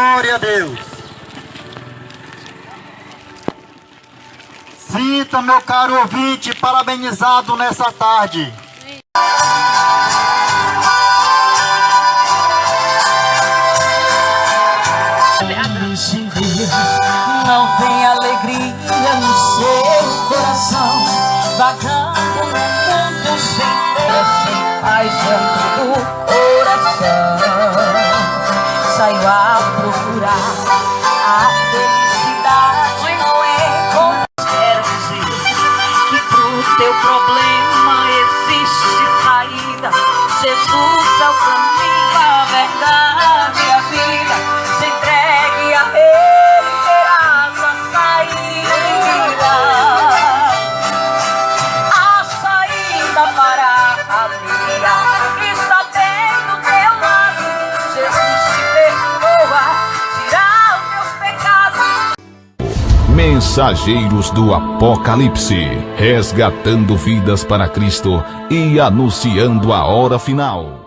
Glória a Deus. Sinta, meu caro ouvinte, parabenizado nessa tarde. Não tem alegria no seu coração, vagando no mundo sem Deus, sem paz dentro do coração. Saiu a procurar a felicidade, não encontrou. Quero dizer que pro teu problema existe saída. Jesus é o caminho, a verdade e a vida. Se entregue a Ele, terás a saída. A saída para a vida está bem do teu lado. Jesus te perdoa, tirar os teus pecados. Mensageiros do Apocalipse, resgatando vidas para Cristo e anunciando a hora final.